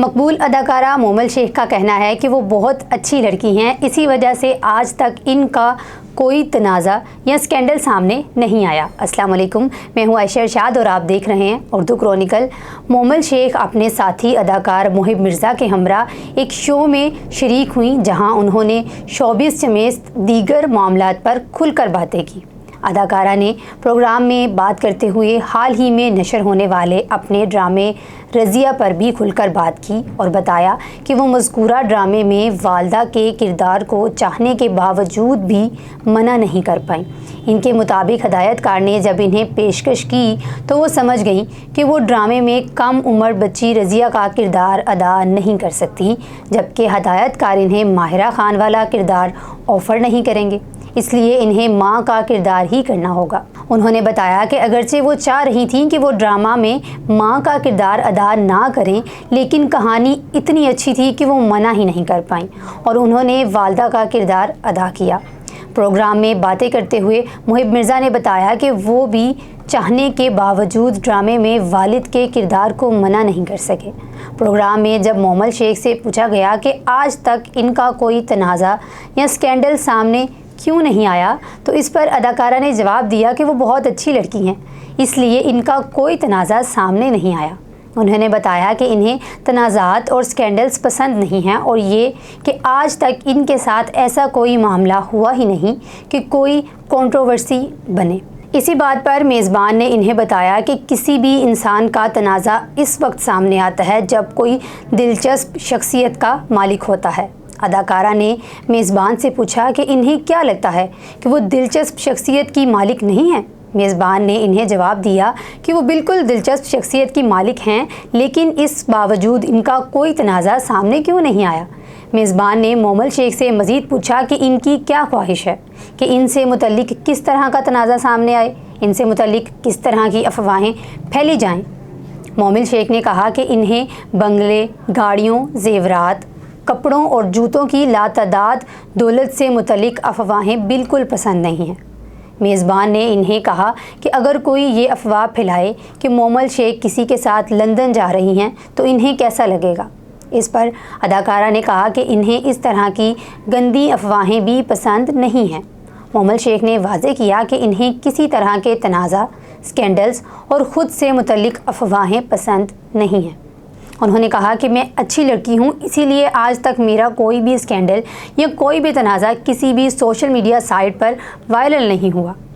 مقبول اداکارہ مومل شیخ کا کہنا ہے کہ وہ بہت اچھی لڑکی ہیں، اسی وجہ سے آج تک ان کا کوئی تنازع یا اسکینڈل سامنے نہیں آیا۔ السلام علیکم، میں ہوں عائشہ ارشاد اور آپ دیکھ رہے ہیں اردو کرونیکل۔ مومل شیخ اپنے ساتھی اداکار محب مرزا کے ہمراہ ایک شو میں شریک ہوئیں جہاں انہوں نے شوبز سمیت دیگر معاملات پر کھل کر باتیں کی۔ اداکارہ نے پروگرام میں بات کرتے ہوئے حال ہی میں نشر ہونے والے اپنے ڈرامے رضیہ پر بھی کھل کر بات کی اور بتایا کہ وہ مذکورہ ڈرامے میں والدہ کے کردار کو چاہنے کے باوجود بھی منع نہیں کر پائیں۔ ان کے مطابق ہدایت کار نے جب انہیں پیشکش کی تو وہ سمجھ گئیں کہ وہ ڈرامے میں کم عمر بچی رضیہ کا کردار ادا نہیں کر سکتی، جبکہ ہدایت کار انہیں ماہرہ خان والا کردار آفر نہیں کریں گے، اس لیے انہیں ماں کا کردار ہی کرنا ہوگا۔ انہوں نے بتایا کہ اگرچہ وہ چاہ رہی تھیں کہ وہ ڈرامہ میں ماں کا کردار ادا نہ کریں، لیکن کہانی اتنی اچھی تھی کہ وہ منع ہی نہیں کر پائیں اور انہوں نے والدہ کا کردار ادا کیا۔ پروگرام میں باتیں کرتے ہوئے محب مرزا نے بتایا کہ وہ بھی چاہنے کے باوجود ڈرامے میں والد کے کردار کو منع نہیں کر سکے۔ پروگرام میں جب مومل شیخ سے پوچھا گیا کہ آج تک ان کا کوئی تنازع یا اسکینڈل سامنے کیوں نہیں آیا تو اس پر اداکارہ نے جواب دیا کہ وہ بہت اچھی لڑکی ہیں، اس لیے ان کا کوئی تنازع سامنے نہیں آیا۔ انہوں نے بتایا کہ انہیں تنازعات اور اسکینڈلز پسند نہیں ہیں اور یہ کہ آج تک ان کے ساتھ ایسا کوئی معاملہ ہوا ہی نہیں کہ کوئی کنٹروورسی بنے۔ اسی بات پر میزبان نے انہیں بتایا کہ کسی بھی انسان کا تنازع اس وقت سامنے آتا ہے جب کوئی دلچسپ شخصیت کا مالک ہوتا ہے۔ اداکارہ نے میزبان سے پوچھا کہ انہیں کیا لگتا ہے کہ وہ دلچسپ شخصیت کی مالک نہیں ہیں۔ میزبان نے انہیں جواب دیا کہ وہ بالکل دلچسپ شخصیت کی مالک ہیں، لیکن اس باوجود ان کا کوئی تنازع سامنے کیوں نہیں آیا۔ میزبان نے مومل شیخ سے مزید پوچھا کہ ان کی کیا خواہش ہے کہ ان سے متعلق کس طرح کا تنازع سامنے آئے، ان سے متعلق کس طرح کی افواہیں پھیلی جائیں۔ مومل شیخ نے کہا کہ انہیں بنگلے، گاڑیوں، زیورات، کپڑوں اور جوتوں کی لاتعداد دولت سے متعلق افواہیں بالکل پسند نہیں ہیں۔ میزبان نے انہیں کہا کہ اگر کوئی یہ افواہ پھیلائے کہ مومل شیخ کسی کے ساتھ لندن جا رہی ہیں تو انہیں کیسا لگے گا۔ اس پر اداکارہ نے کہا کہ انہیں اس طرح کی گندی افواہیں بھی پسند نہیں ہیں۔ مومل شیخ نے واضح کیا کہ انہیں کسی طرح کے تنازع، اسکینڈلز اور خود سے متعلق افواہیں پسند نہیں ہیں۔ انہوں نے کہا کہ میں اچھی لڑکی ہوں، اسی لیے آج تک میرا کوئی بھی اسکینڈل یا کوئی بھی تنازع کسی بھی سوشل میڈیا سائٹ پر وائرل نہیں ہوا۔